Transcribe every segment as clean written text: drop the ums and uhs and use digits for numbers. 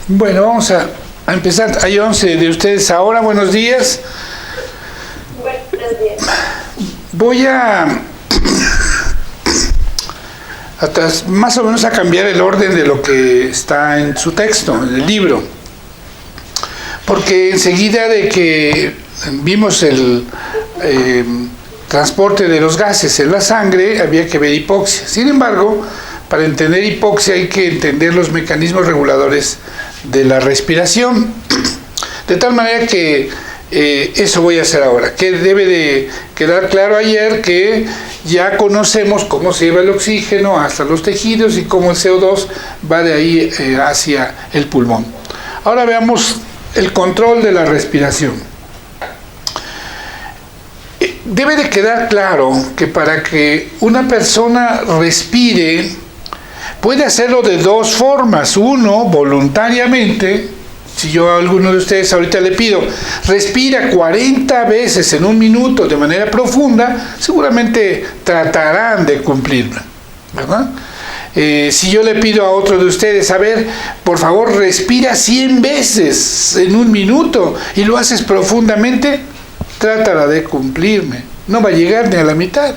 Bueno, vamos a empezar. Hay 11 de ustedes ahora. Buenos días. Buenos días. Voy más o menos a cambiar el orden de lo que está en su texto, en el libro. Porque enseguida de que vimos el transporte de los gases en la sangre, había que ver hipoxia. Sin embargo, para entender hipoxia hay que entender los mecanismos reguladores de la respiración. De tal manera que eso voy a hacer ahora, que debe de quedar claro ayer que ya conocemos cómo se lleva el oxígeno hasta los tejidos y cómo el CO2 va de ahí hacia el pulmón. Ahora veamos el control de la respiración. Debe de quedar claro que para que una persona respire, puede hacerlo de dos formas. Uno, voluntariamente. Si yo a alguno de ustedes ahorita le pido, respira 40 veces en un minuto de manera profunda, seguramente tratarán de cumplirlo, ¿verdad? Si yo le pido a otro de ustedes, a ver, por favor, respira 100 veces en un minuto y lo haces profundamente, tratará de cumplirme. No va a llegar ni a la mitad,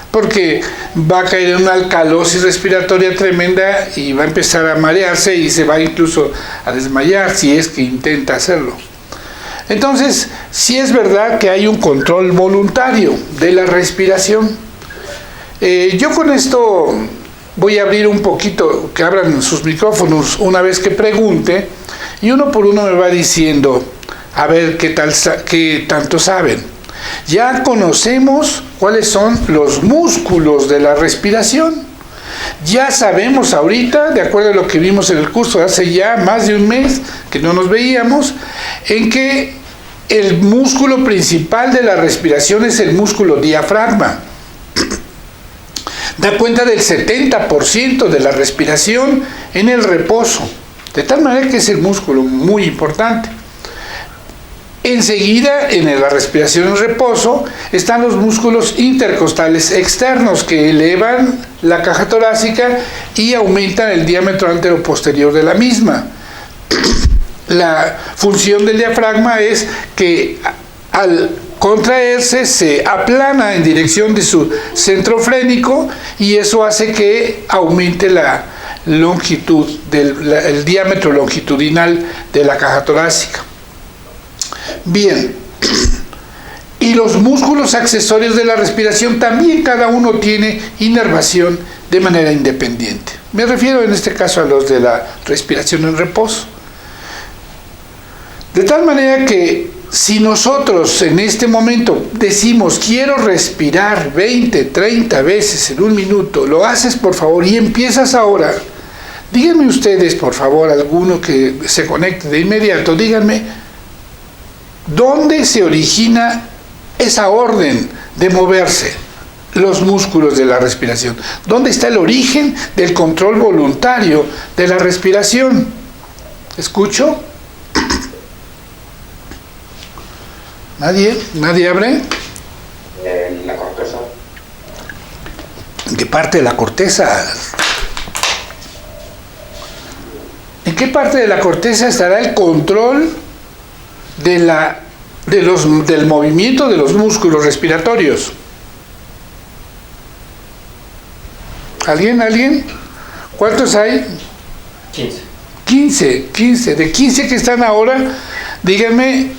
porque va a caer en una alcalosis respiratoria tremenda y va a empezar a marearse y se va incluso a desmayar si es que intenta hacerlo. Entonces, sí es verdad que hay un control voluntario de la respiración. Yo con esto voy a abrir un poquito, que abran sus micrófonos una vez que pregunte, y uno por uno me va diciendo, a ver qué tanto saben. Ya conocemos cuáles son los músculos de la respiración. Ya sabemos ahorita, de acuerdo a lo que vimos en el curso de hace ya más de un mes, que no nos veíamos, en que el músculo principal de la respiración es el músculo diafragma. Da cuenta del 70% de la respiración en el reposo, de tal manera que es el músculo muy importante. Enseguida, en la respiración en reposo, están los músculos intercostales externos que elevan la caja torácica y aumentan el diámetro antero-posterior de la misma. La función del diafragma es que al contraerse se aplana en dirección de su centro frénico y eso hace que aumente la longitud, el diámetro longitudinal de la caja torácica. Bien, y los músculos accesorios de la respiración también cada uno tiene inervación de manera independiente. Me refiero en este caso a los de la respiración en reposo. De tal manera que si nosotros en este momento decimos quiero respirar 20, 30 veces en un minuto, lo haces por favor y empiezas ahora. Díganme ustedes por favor, alguno que se conecte de inmediato, díganme ¿dónde se origina esa orden de moverse los músculos de la respiración? ¿Dónde está el origen del control voluntario de la respiración? ¿Escucho? ¿Nadie abre? En la corteza. ¿En qué parte de la corteza? ¿En qué parte de la corteza estará el control del movimiento de los músculos respiratorios? ¿Alguien? ¿Cuántos hay? 15. De 15 que están ahora, díganme,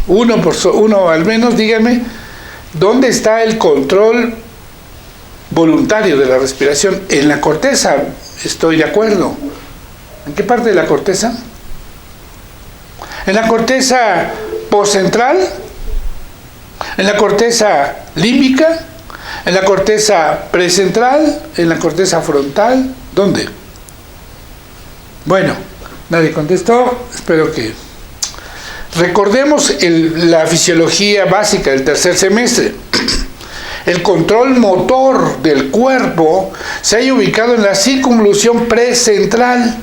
uno al menos, díganme, ¿dónde está el control voluntario de la respiración? En la corteza, estoy de acuerdo. ¿En qué parte de la corteza? ¿En la corteza postcentral? ¿En la corteza límbica? ¿En la corteza precentral? ¿En la corteza frontal? ¿Dónde? Bueno, nadie contestó. Espero que... Recordemos la fisiología básica del tercer semestre. El control motor del cuerpo se halla ubicado en la circunvolución precentral.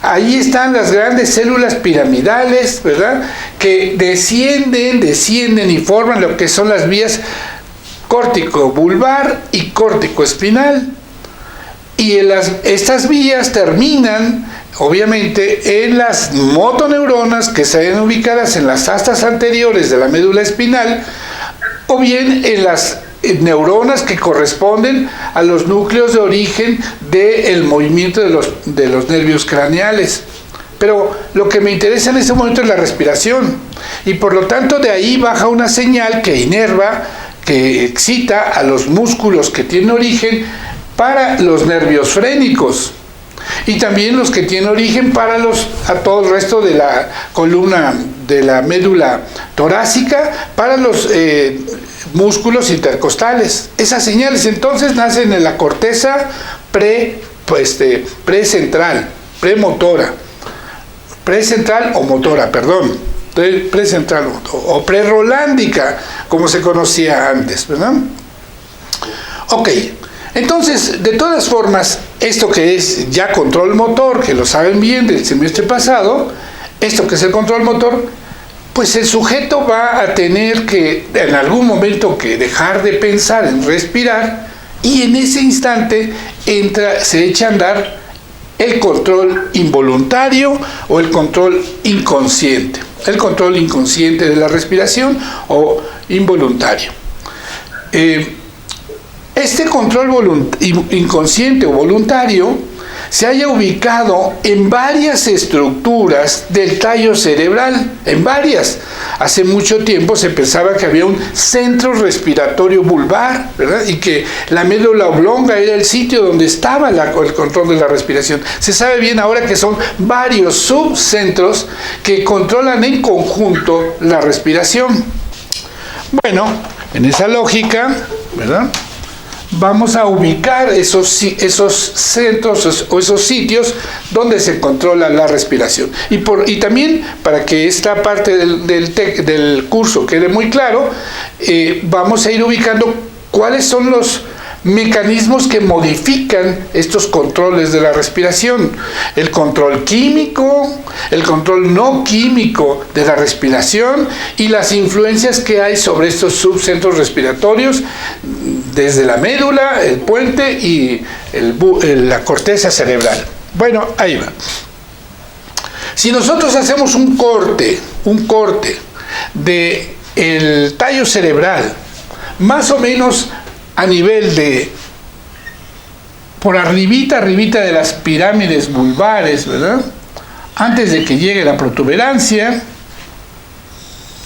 Ahí están las grandes células piramidales, ¿verdad?, que descienden y forman lo que son las vías córtico-vulvar y córtico-espinal. Y estas vías terminan obviamente en las motoneuronas que se hallan ubicadas en las astas anteriores de la médula espinal, o bien en las neuronas que corresponden a los núcleos de origen del movimiento de los nervios craneales. Pero lo que me interesa en este momento es la respiración, y por lo tanto de ahí baja una señal que inerva, que excita a los músculos que tienen origen para los nervios frénicos, y también los que tienen origen a todo el resto de la columna de la médula torácica, para los músculos intercostales. Esas señales entonces nacen en la corteza precentral, precentral o motora, precentral o prerolándica, como se conocía antes, ¿verdad? Ok, entonces, de todas formas, esto que es ya control motor, que lo saben bien del semestre pasado, esto que es el control motor, pues el sujeto va a tener que, en algún momento, que dejar de pensar en respirar, y en ese instante se echa a andar el control involuntario o el control inconsciente. El control inconsciente de la respiración o involuntario. Este control inconsciente o voluntario se haya ubicado en varias estructuras del tallo cerebral, en varias. Hace mucho tiempo se pensaba que había un centro respiratorio vulvar, ¿verdad? Y que la médula oblonga era el sitio donde estaba el control de la respiración. Se sabe bien ahora que son varios subcentros que controlan en conjunto la respiración. Bueno, en esa lógica, ¿verdad?, vamos a ubicar esos centros o esos sitios donde se controla la respiración. Y también, para que esta parte del curso quede muy claro, vamos a ir ubicando cuáles son los mecanismos que modifican estos controles de la respiración. El control químico, el control no químico de la respiración y las influencias que hay sobre estos subcentros respiratorios desde la médula, el puente y la corteza cerebral. Bueno, ahí va. Si nosotros hacemos un corte de el tallo cerebral, más o menos a nivel de por arribita de las pirámides vulvares, ¿verdad?, antes de que llegue la protuberancia,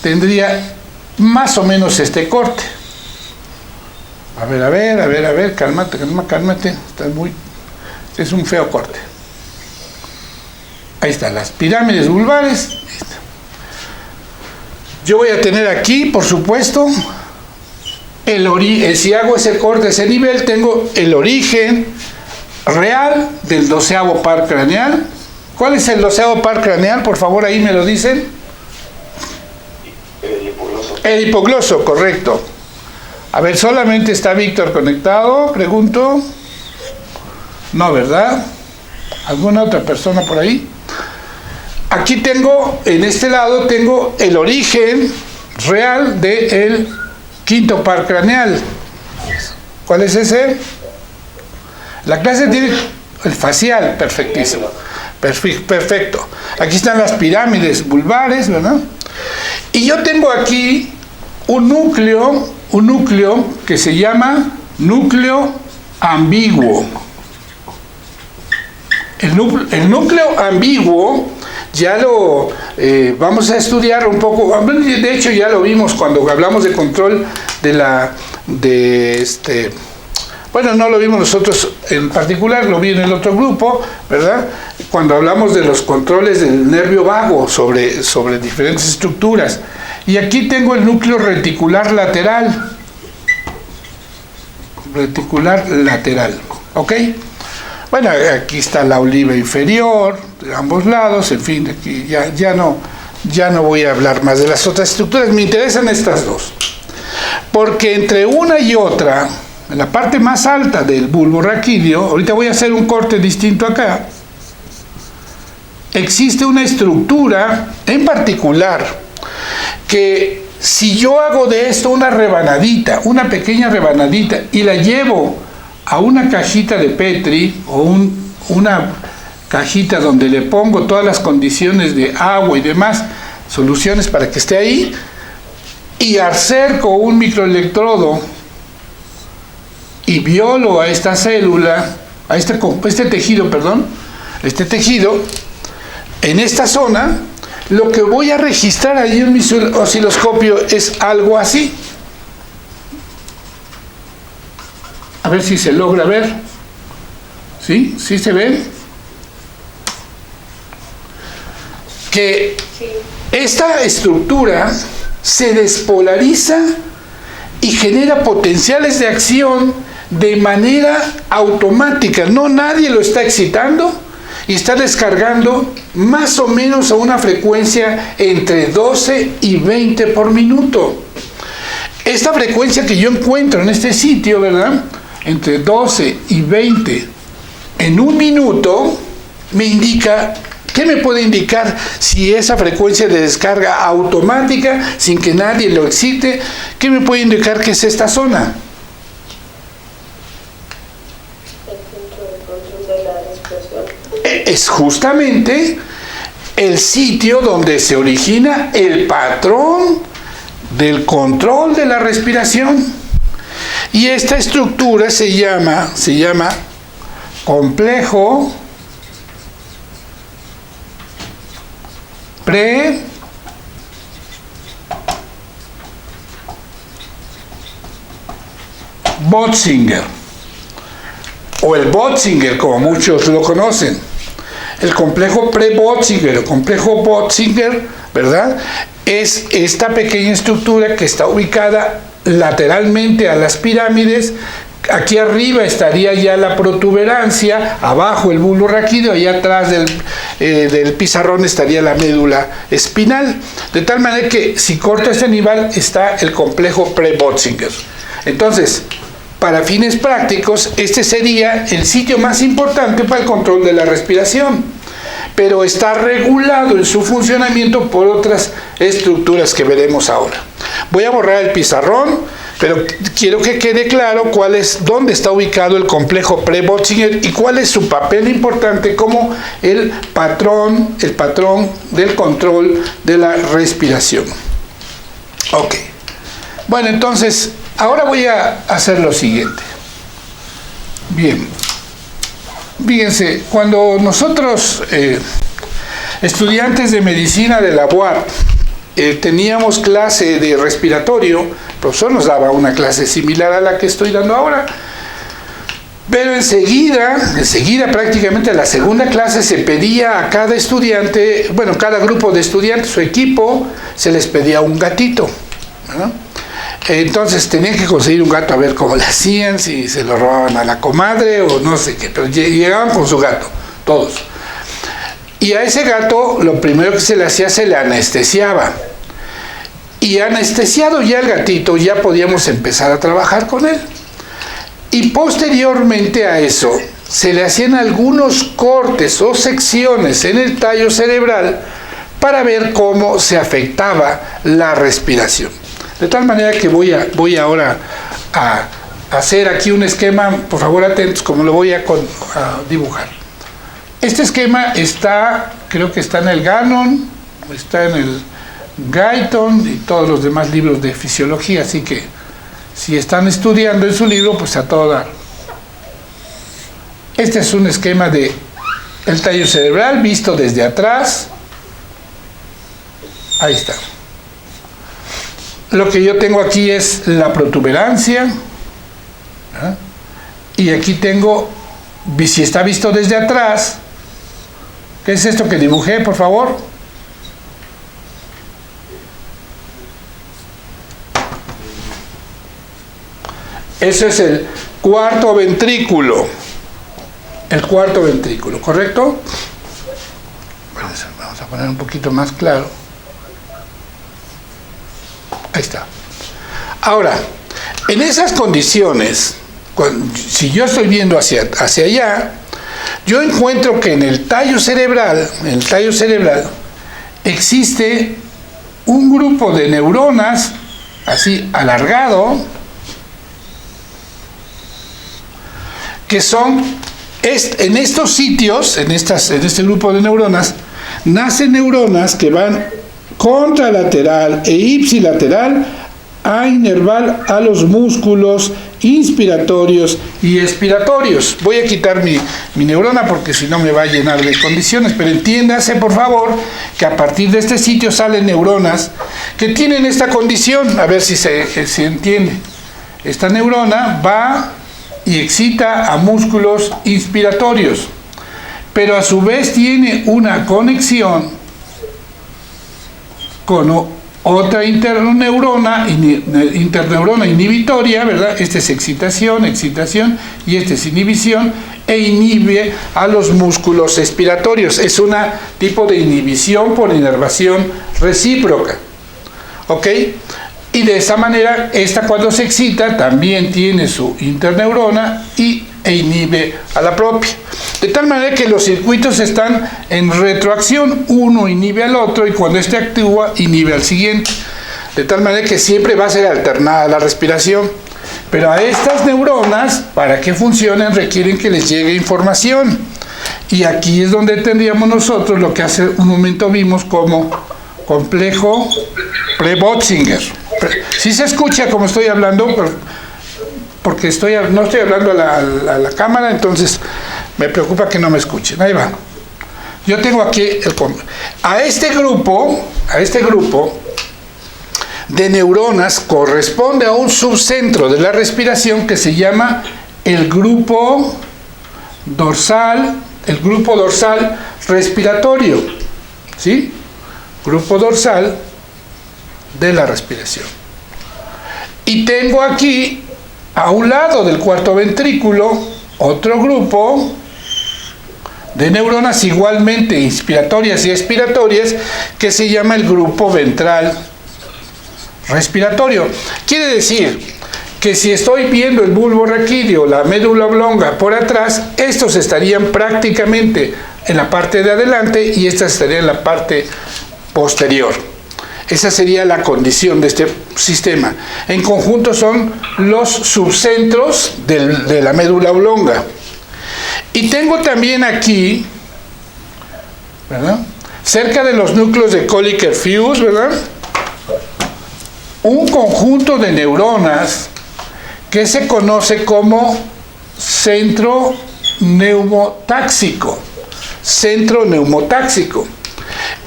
tendría más o menos este corte. A ver, cálmate, es un feo corte. Ahí están las pirámides vulvares. Yo voy a tener aquí, por supuesto, si hago ese corte, ese nivel, tengo el origen real del 12º par craneal. ¿Cuál es el 12º par craneal? Por favor, ahí me lo dicen. El hipogloso, correcto. A ver, ¿solamente está Víctor conectado? Pregunto. No, ¿verdad? ¿Alguna otra persona por ahí? Aquí tengo, en este lado, tengo el origen real del 5º par craneal. ¿Cuál es ese? La clase tiene el facial, perfectísimo. Perfecto. Aquí están las pirámides vulvares, ¿verdad? Y yo tengo aquí un núcleo que se llama núcleo ambiguo. El núcleo ambiguo ya lo vamos a estudiar un poco. De hecho, ya lo vimos cuando hablamos de control bueno, no lo vimos nosotros en particular, lo vi en el otro grupo, ¿verdad?, cuando hablamos de los controles del nervio vago sobre diferentes estructuras. Y aquí tengo el núcleo reticular lateral. ¿Ok? Bueno, aquí está la oliva inferior, de ambos lados, en fin, aquí ya no voy a hablar más de las otras estructuras, me interesan estas dos. Porque entre una y otra, en la parte más alta del bulbo raquídeo, ahorita voy a hacer un corte distinto acá, existe una estructura en particular que si yo hago de esto una rebanadita, una pequeña rebanadita, y la llevo a una cajita de Petri o una cajita donde le pongo todas las condiciones de agua y demás, soluciones para que esté ahí, y acerco un microelectrodo y violo a esta célula, a este tejido, en esta zona, lo que voy a registrar ahí en mi osciloscopio es algo así. A ver si se logra ver. ¿Sí? ¿Sí se ve? Que esta estructura se despolariza y genera potenciales de acción de manera automática. No, nadie lo está excitando y está descargando más o menos a una frecuencia entre 12 y 20 por minuto. Esta frecuencia que yo encuentro en este sitio, ¿verdad?, entre 12 y 20 en un minuto, me indica, ¿qué me puede indicar si esa frecuencia de descarga automática, sin que nadie lo excite? ¿Qué me puede indicar que es esta zona? Es justamente el sitio donde se origina el patrón del control de la respiración. Y esta estructura se llama complejo pre-Bötzinger, o el Bötzinger, como muchos lo conocen. El complejo pre-Bötzinger o complejo Bötzinger, ¿verdad?, es esta pequeña estructura que está ubicada lateralmente a las pirámides. Aquí arriba estaría ya la protuberancia, abajo el bulbo raquídeo, y atrás del pizarrón estaría la médula espinal. De tal manera que si corto este nivel está el complejo pre-Bötzinger. Entonces, para fines prácticos, este sería el sitio más importante para el control de la respiración, pero está regulado en su funcionamiento por otras estructuras que veremos ahora. Voy a borrar el pizarrón, pero quiero que quede claro dónde está ubicado el complejo pre-Bötzinger y cuál es su papel importante como el patrón del control de la respiración. Ok. Bueno, entonces, ahora voy a hacer lo siguiente. Bien. Fíjense, cuando nosotros, estudiantes de medicina de la UAP, teníamos clase de respiratorio, el profesor nos daba una clase similar a la que estoy dando ahora, pero enseguida prácticamente a la segunda clase se pedía a cada estudiante, cada grupo de estudiantes, su equipo, se les pedía un gatito, ¿no? Entonces tenían que conseguir un gato, a ver cómo le hacían, si se lo robaban a la comadre o no sé qué, pero llegaban con su gato, todos. Y a ese gato lo primero que se le hacía, se le anestesiaba. Y anestesiado ya el gatito, ya podíamos empezar a trabajar con él. Y posteriormente a eso, se le hacían algunos cortes o secciones en el tallo cerebral para ver cómo se afectaba la respiración. De tal manera que voy ahora a hacer aquí un esquema, por favor atentos, como lo voy a dibujar. Este esquema creo que está en el Gannon, está en el Guyton y todos los demás libros de fisiología, así que si están estudiando en su libro, pues a todo dar. Este es un esquema del tallo cerebral visto desde atrás. Ahí está. Lo que yo tengo aquí es la protuberancia, ¿eh? Y aquí tengo, si está visto desde atrás, ¿qué es esto que dibujé, por favor? Eso es el cuarto ventrículo. El cuarto ventrículo, ¿correcto? Vamos a poner un poquito más claro. Ahí está. Ahora, en esas condiciones, si yo estoy viendo hacia allá, yo encuentro que en el tallo cerebral, existe un grupo de neuronas, así alargado, que son en estos sitios, en este grupo de neuronas, nacen neuronas que van contralateral e ipsilateral a inervar a los músculos inspiratorios y expiratorios. Voy a quitar mi neurona porque si no me va a llenar de condiciones, pero entiéndase por favor que a partir de este sitio salen neuronas que tienen esta condición, a ver si se entiende. Esta neurona va y excita a músculos inspiratorios, pero a su vez tiene una conexión con otra interneurona inhibitoria, ¿verdad? Esta es excitación, y esta es inhibición, e inhibe a los músculos expiratorios. Es un tipo de inhibición por inervación recíproca, ¿ok? Y de esa manera, esta cuando se excita también tiene su interneurona e inhibe a la propia. De tal manera que los circuitos están en retroacción, uno inhibe al otro y cuando este actúa, inhibe al siguiente. De tal manera que siempre va a ser alternada la respiración. Pero a estas neuronas, para que funcionen, requieren que les llegue información. Y aquí es donde tendríamos nosotros lo que hace un momento vimos como complejo Pre-Bötzinger. Si se escucha como estoy hablando, porque no estoy hablando a la cámara, entonces me preocupa que no me escuchen. Ahí va. Yo tengo aquí a este grupo de neuronas corresponde a un subcentro de la respiración que se llama el grupo dorsal respiratorio, ¿sí? Grupo dorsal de la respiración. Y tengo aquí, a un lado del cuarto ventrículo, otro grupo de neuronas igualmente inspiratorias y expiratorias que se llama el grupo ventral respiratorio. Quiere decir que si estoy viendo el bulbo raquídeo, la médula oblonga por atrás, estos estarían prácticamente en la parte de adelante y estas estarían en la parte posterior. Esa sería la condición de este sistema. En conjunto son los subcentros de la médula oblonga. Y tengo también aquí, ¿verdad?, cerca de los núcleos de Colliker-Fuse, ¿verdad?, un conjunto de neuronas que se conoce como centro neumotáxico.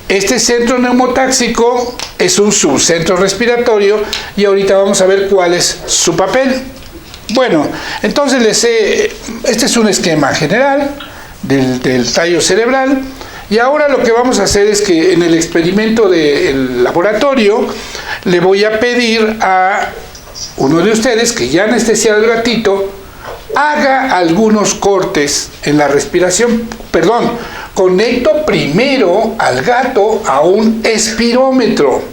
Este centro neumotáxico es un subcentro respiratorio y ahorita vamos a ver cuál es su papel. Bueno, entonces este es un esquema general del tallo cerebral y ahora lo que vamos a hacer es que en el experimento del laboratorio le voy a pedir a uno de ustedes que ya anestesia al gatito haga algunos cortes en la respiración. Conecto primero al gato a un espirómetro,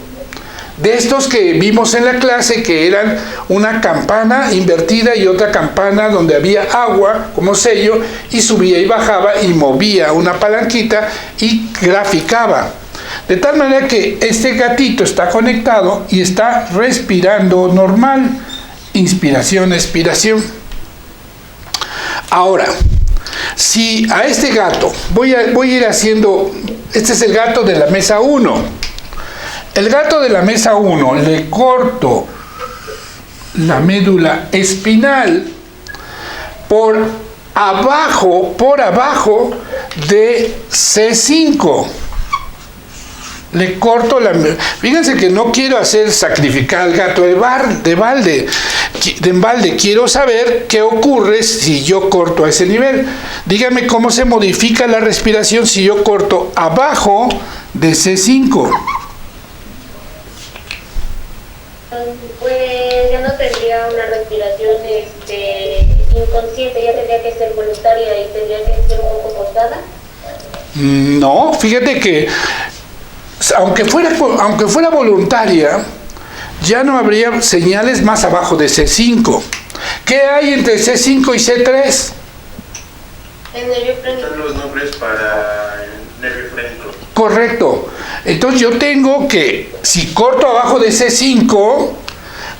de estos que vimos en la clase, que eran una campana invertida y otra campana donde había agua como sello, y subía y bajaba y movía una palanquita y graficaba. De tal manera que este gatito está conectado y está respirando normal, inspiración, expiración. Ahora, si a este gato voy a ir haciendo, este es el gato de la mesa 1. El gato de la mesa 1 le corto la médula espinal por abajo de C5. Le corto fíjense que no quiero sacrificar al gato de balde. Quiero saber qué ocurre si yo corto a ese nivel. Dígame cómo se modifica la respiración si yo corto abajo de C5. Pues ya no tendría una respiración inconsciente, ya tendría que ser voluntaria y tendría que ser un poco forzada. No, fíjate que aunque fuera voluntaria, ya no habría señales más abajo de C5. ¿Qué hay entre C5 y C3? El nervio frénico. Son los nombres para el nervio frénico. Correcto. Entonces yo tengo que, si corto abajo de C5,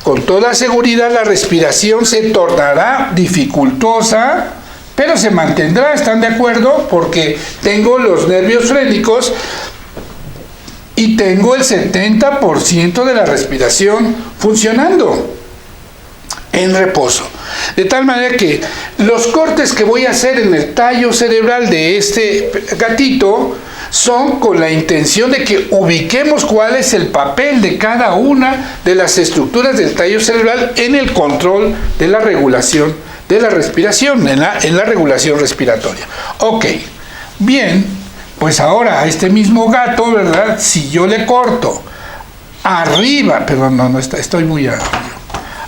con toda seguridad la respiración se tornará dificultosa, pero se mantendrá, ¿están de acuerdo? Porque tengo los nervios frénicos y tengo el 70% de la respiración funcionando en reposo. De tal manera que los cortes que voy a hacer en el tallo cerebral de este gatito son con la intención de que ubiquemos cuál es el papel de cada una de las estructuras del tallo cerebral en el control de la regulación de la respiración, en la regulación respiratoria. Ok, bien, pues ahora a este mismo gato, ¿verdad? Si yo le corto arriba, perdón, no estoy muy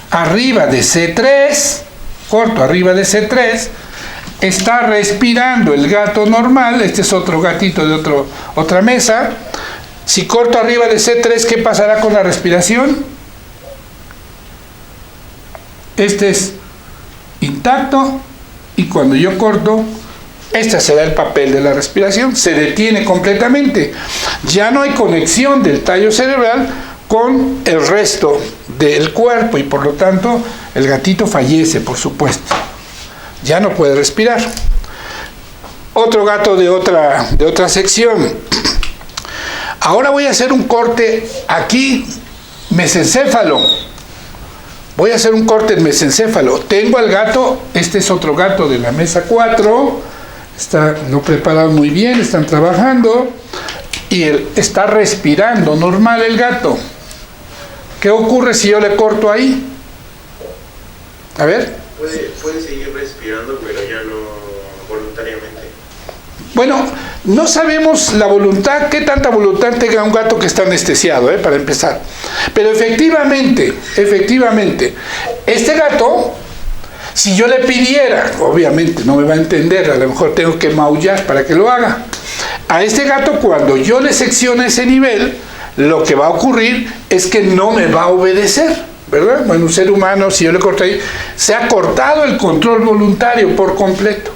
arriba de C3, corto arriba de C3, está respirando el gato normal. Este es otro gatito de otra mesa. Si corto arriba de C3, ¿qué pasará con la respiración? Este es intacto, y cuando yo corto, este será el papel de la respiración, se detiene completamente. Ya no hay conexión del tallo cerebral con el resto del cuerpo y por lo tanto el gatito fallece, por supuesto. Ya no puede respirar. Otro gato de otra sección. Ahora voy a hacer un corte aquí, mesencéfalo. Voy a hacer un corte en mesencéfalo. Tengo al gato, este es otro gato de la mesa 4. Lo prepararon muy bien, están trabajando. Y él está respirando normal el gato. ¿Qué ocurre si yo le corto ahí? A ver. Puede seguir respirando, pero ya no voluntariamente. Bueno, no sabemos la voluntad, qué tanta voluntad tenga un gato que está anestesiado, para empezar. Pero efectivamente, este gato, si yo le pidiera, obviamente no me va a entender, a lo mejor tengo que maullar para que lo haga. A este gato, cuando yo le seccione ese nivel, lo que va a ocurrir es que no me va a obedecer, ¿verdad? Bueno, un ser humano, si yo le corto ahí, se ha cortado el control voluntario por completo.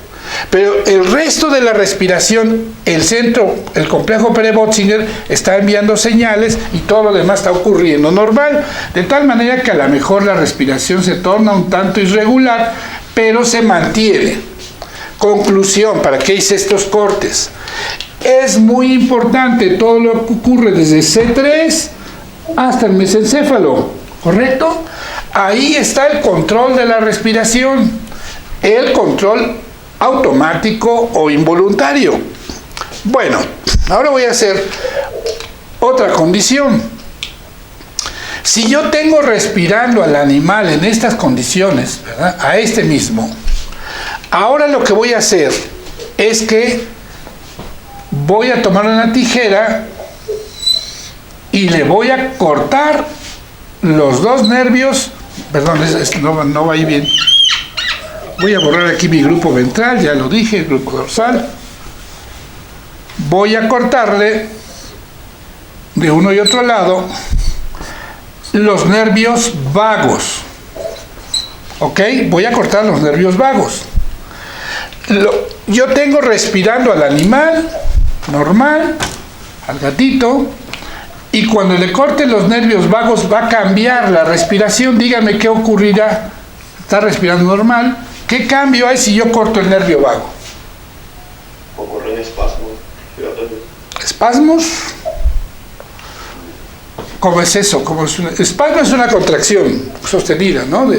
Pero el resto de la respiración, el complejo Pere-Bötzinger está enviando señales y todo lo demás está ocurriendo normal, de tal manera que a lo mejor la respiración se torna un tanto irregular, pero se mantiene. Conclusión, ¿para qué hice estos cortes? Es muy importante todo lo que ocurre desde C3 hasta el mesencéfalo, ¿correcto? Ahí está el control de la respiración, el control automático o involuntario. Bueno, ahora voy a hacer otra condición. Si yo tengo respirando al animal en estas condiciones, ¿verdad? A este mismo, ahora lo que voy a hacer es que voy a tomar una tijera y le voy a cortar los dos nervios, perdón, no va a ir bien. Voy a borrar aquí mi grupo ventral, ya lo dije, el grupo dorsal. Voy a cortarle de uno y otro lado los nervios vagos. ¿Ok? Voy a cortar los nervios vagos. Yo tengo respirando al animal normal, al gatito, y cuando le corte los nervios vagos va a cambiar la respiración. Dígame qué ocurrirá. Está respirando normal. ¿Qué cambio hay si yo corto el nervio vago? Ocurren espasmos. ¿Espasmos? ¿Cómo es eso? Espasmo es una contracción sostenida, ¿no?